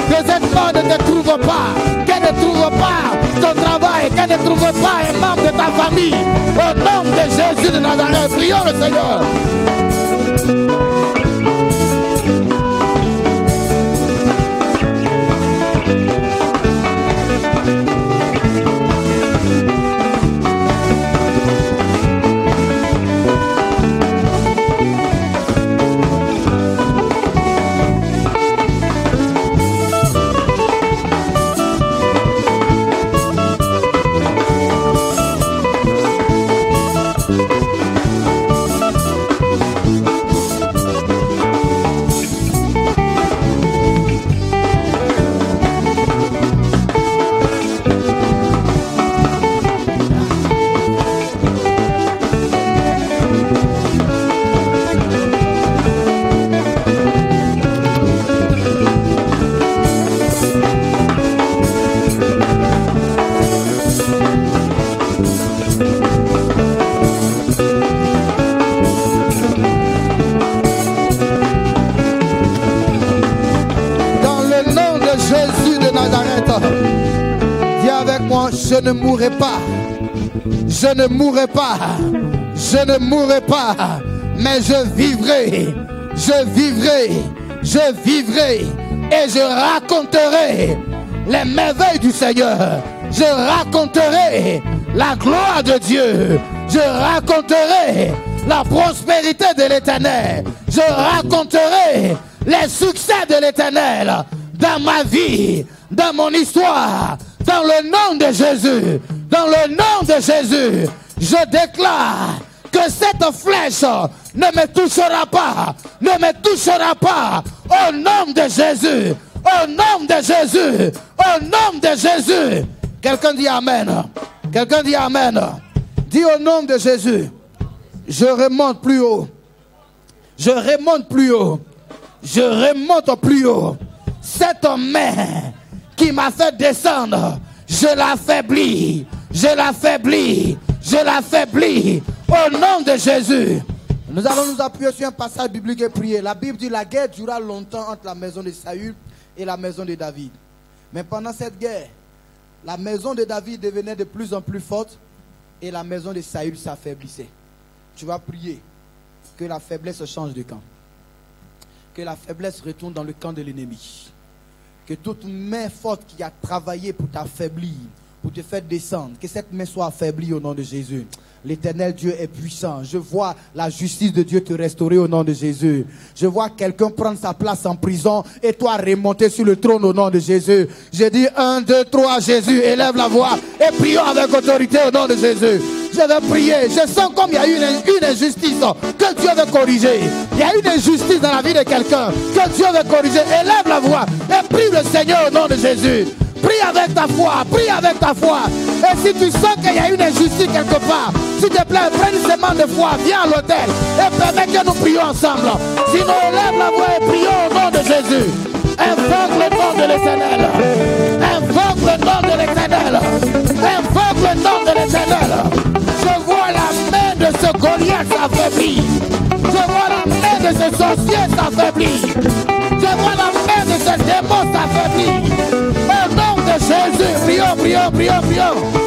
Que cette mort ne te trouve pas, qu'elle ne trouve pas ton travail, qu'elle ne trouve pas un membre de ta famille. Au nom de Jésus de Nazareth, prions le Seigneur. je ne mourrai pas. Je ne mourrai pas. Je ne mourrai pas. Mais je vivrai. Je vivrai. Je vivrai. Et je raconterai les merveilles du Seigneur. Je raconterai la gloire de Dieu. Je raconterai la prospérité de l'Éternel. Je raconterai les succès de l'Éternel dans ma vie, dans mon histoire, dans le nom de Jésus. Dans le nom de Jésus, je déclare que cette flèche ne me touchera pas, ne me touchera pas. Au nom de Jésus, au nom de Jésus, au nom de Jésus. Quelqu'un dit Amen. Quelqu'un dit Amen. Dis au nom de Jésus. Je remonte plus haut. Je remonte plus haut. Je remonte plus haut. Cette main qui m'a fait descendre, je l'affaiblis. Je l'affaiblis. Je l'affaiblis. Au nom de Jésus. Nous allons nous appuyer sur un passage biblique et prier. La Bible dit la guerre dura longtemps entre la maison de Saül et la maison de David. Mais pendant cette guerre, la maison de David devenait de plus en plus forte et la maison de Saül s'affaiblissait. Tu vas prier que la faiblesse change de camp. Que la faiblesse retourne dans le camp de l'ennemi. Que toute main forte qui a travaillé pour t'affaiblir, pour te faire descendre, que cette main soit affaiblie au nom de Jésus. L'Éternel Dieu est puissant. Je vois la justice de Dieu te restaurer au nom de Jésus. Je vois quelqu'un prendre sa place en prison et toi remonter sur le trône au nom de Jésus. Je dis 1, 2, 3, Jésus, élève la voix et prions avec autorité au nom de Jésus. Je vais prier. Je sens comme il y a une injustice que Dieu veut corriger. Il y a une injustice dans la vie de quelqu'un que Dieu veut corriger. Élève la voix et prie le Seigneur au nom de Jésus. Prie avec ta foi, prie avec ta foi. Et si tu sens qu'il y a une injustice quelque part, s'il te plaît, prends une semence de foi, viens à l'autel et permets que nous prions ensemble. Sinon, élève la voix et prions au nom de Jésus. Invoque le nom de l'Éternel. Invoque le nom de l'Éternel. Invoque le nom de l'Éternel. Je vois la main de ce Goliath s'affaiblir. Je vois la main de ce sorcier s'affaiblir. Je vois la main de ce démon s'affaiblir. Au nom de Jésus, prions, prions, prions, prions.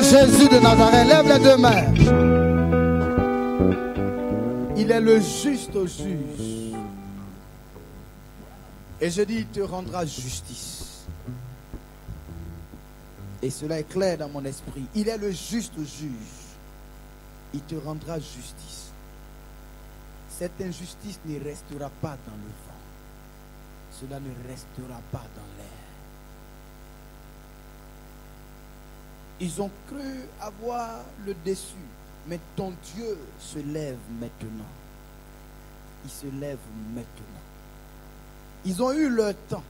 Jésus de Nazareth, lève les deux mains. Il est le juste juge. Et je dis, il te rendra justice. Et cela est clair dans mon esprit. Il est le juste juge. Il te rendra justice. Cette injustice ne restera pas dans le vent. Cela ne restera pas dans l'air. Ils ont cru avoir le dessus, mais ton Dieu se lève maintenant. Il se lève maintenant. Ils ont eu leur temps.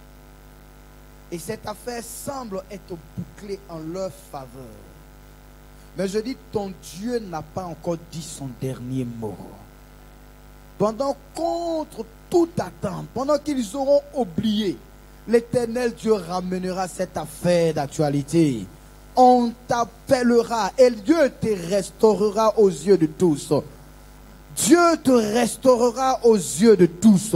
Et cette affaire semble être bouclée en leur faveur. Mais je dis, ton Dieu n'a pas encore dit son dernier mot. Pendant contre toute attente, pendant qu'ils auront oublié, l'Éternel Dieu ramènera cette affaire d'actualité. On t'appellera et Dieu te restaurera aux yeux de tous. Dieu te restaurera aux yeux de tous.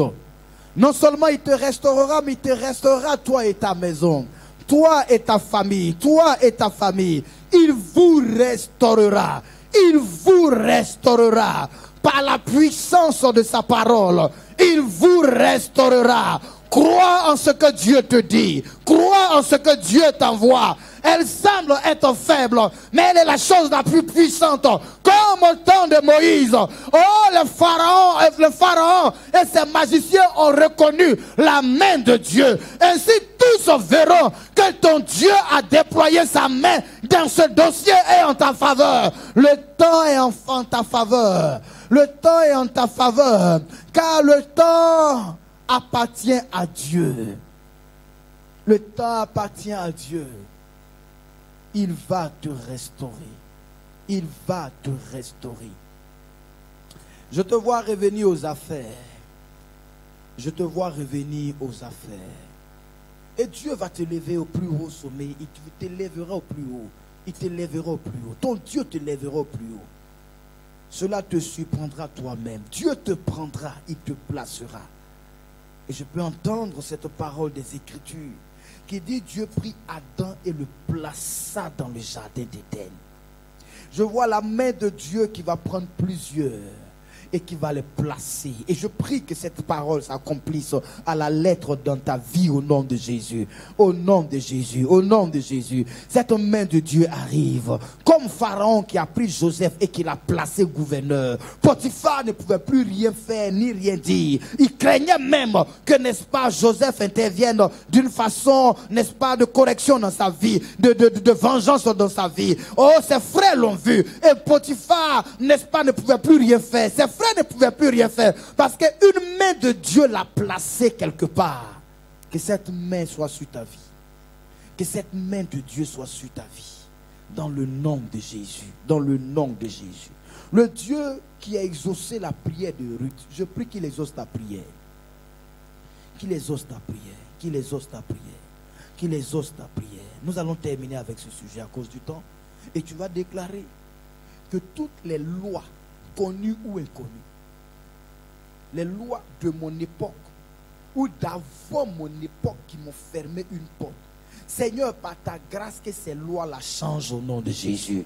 Non seulement il te restaurera, mais il te restaurera toi et ta maison, toi et ta famille, toi et ta famille. Il vous restaurera. Il vous restaurera par la puissance de sa parole. Il vous restaurera. Crois en ce que Dieu te dit. Crois en ce que Dieu t'envoie. Elle semble être faible, mais elle est la chose la plus puissante. Comme au temps de Moïse. Oh, le pharaon et ses magiciens ont reconnu la main de Dieu. Ainsi, tous verront que ton Dieu a déployé sa main dans ce dossier et en ta faveur. Le temps est en ta faveur. Le temps est en ta faveur. Car le temps appartient à Dieu. Le temps appartient à Dieu. Il va te restaurer. Il va te restaurer. Je te vois revenir aux affaires. Je te vois revenir aux affaires. Et Dieu va te lever au plus haut sommet. Il te lèvera au plus haut. Il te lèvera au plus haut. Ton Dieu te lèvera au plus haut. Cela te surprendra toi-même. Dieu te prendra. Il te placera. Et je peux entendre cette parole des Écritures qui dit Dieu prit Adam et le plaça dans le jardin d'Éden. Je vois la main de Dieu qui va prendre plusieurs et qui va les placer. Et je prie que cette parole s'accomplisse à la lettre dans ta vie au nom de Jésus. Au nom de Jésus, au nom de Jésus. Cette main de Dieu arrive. Comme Pharaon qui a pris Joseph et qui l'a placé gouverneur. Potiphar ne pouvait plus rien faire ni rien dire. Il craignait même que, n'est-ce pas, Joseph intervienne d'une façon, n'est-ce pas, de correction dans sa vie, de vengeance dans sa vie. Oh, ses frères l'ont vu. Et Potiphar, n'est-ce pas, ne pouvait plus rien faire. Ses frères ne pouvaient plus rien faire parce qu'une main de Dieu l'a placé quelque part. Que cette main soit sur ta vie. Que cette main de Dieu soit sur ta vie. Dans le nom de Jésus. Dans le nom de Jésus. Le Dieu qui a exaucé la prière de Ruth, je prie qu'il exauce ta prière. Qu'il exauce ta prière. Qu'il exauce ta prière. Qu'il exauce ta prière. Nous allons terminer avec ce sujet à cause du temps. Et tu vas déclarer que toutes les lois connues ou inconnues, les lois de mon époque ou d'avant mon époque qui m'ont fermé une porte, Seigneur, par ta grâce, que ces lois la changent au nom de Jésus.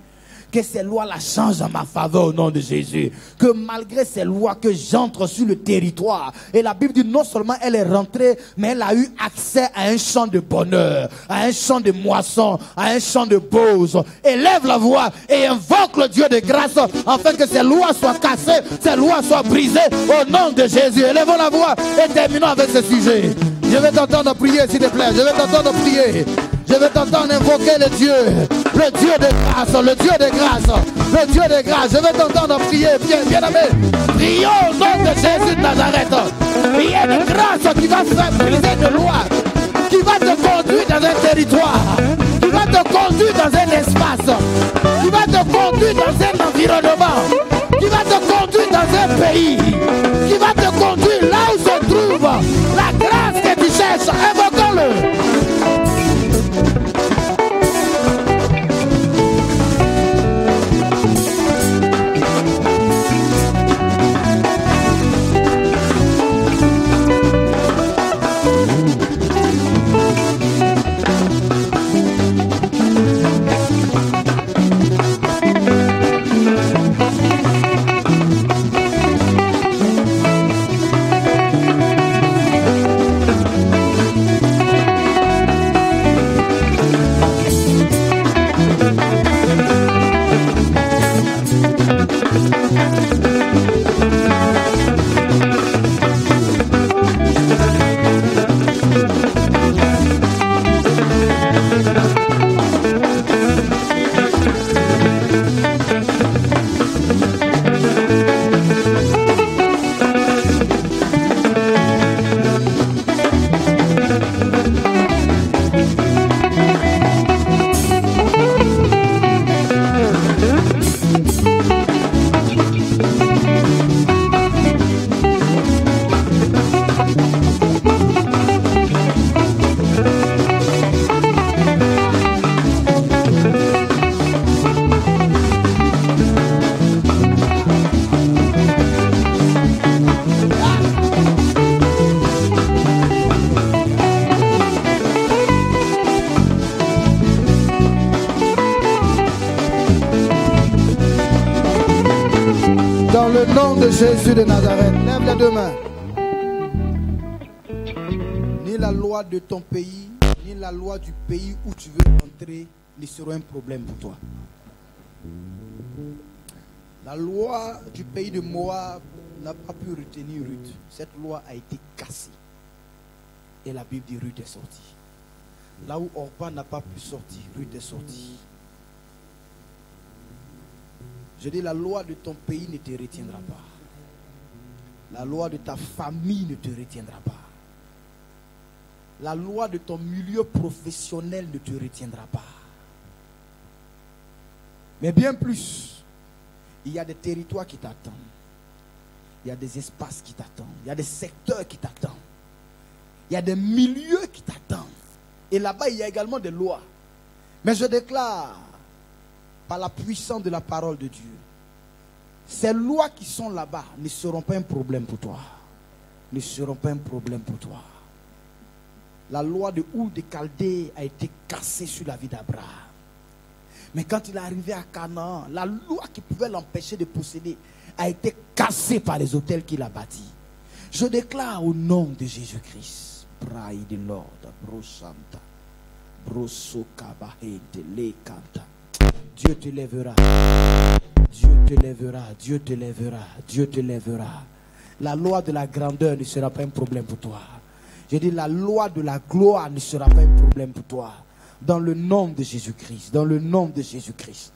Que ces lois la changent en ma faveur au nom de Jésus. Que malgré ces lois, que j'entre sur le territoire. Et la Bible dit non seulement elle est rentrée, mais elle a eu accès à un champ de bonheur, à un champ de moisson, à un champ de bose. Élève la voix et invoque le Dieu de grâce afin que ces lois soient cassées, ces lois soient brisées au nom de Jésus. Élevons la voix et terminons avec ce sujet. Je vais t'entendre prier, s'il te plaît. Je vais t'entendre prier. Je vais t'entendre invoquer le Dieu de grâce, le Dieu de grâce, le Dieu de grâce. Je vais t'entendre prier, bien aimé. Prions au nom de Jésus de Nazareth. Priez de grâce qui va faire briser de loi, qui va te conduire dans un territoire, qui va te conduire dans un espace, qui va te conduire dans un environnement, qui va te conduire dans un pays, qui va te conduire là où se trouve la grâce que tu cherches. Invoquons-le. le nom de Jésus de Nazareth. Lève les deux mains. Ni la loi de ton pays, ni la loi du pays où tu veux entrer ne seront un problème pour toi. La loi du pays de Moab n'a pas pu retenir Ruth. Cette loi a été cassée. Et la Bible dit Ruth est sortie. Là où Orpa n'a pas pu sortir, Ruth est sortie. Je dis, la loi de ton pays ne te retiendra pas. La loi de ta famille ne te retiendra pas. La loi de ton milieu professionnel ne te retiendra pas. Mais bien plus, il y a des territoires qui t'attendent. Il y a des espaces qui t'attendent. Il y a des secteurs qui t'attendent. Il y a des milieux qui t'attendent. Et là-bas, il y a également des lois. Mais je déclare, par la puissance de la parole de Dieu, ces lois qui sont là-bas ne seront pas un problème pour toi. Ne seront pas un problème pour toi. La loi de Our de Chaldée a été cassée sur la vie d'Abraham. Mais quand il est arrivé à Canaan, la loi qui pouvait l'empêcher de posséder a été cassée par les autels qu'il a bâtis. Je déclare au nom de Jésus-Christ, Braille de l'ordre, Brosanta, Brosokabahente, Lekanta. Dieu te lèvera. Dieu te lèvera. Dieu te lèvera. Dieu te lèvera. La loi de la grandeur ne sera pas un problème pour toi. Je dis, la loi de la gloire ne sera pas un problème pour toi. Dans le nom de Jésus-Christ. Dans le nom de Jésus-Christ.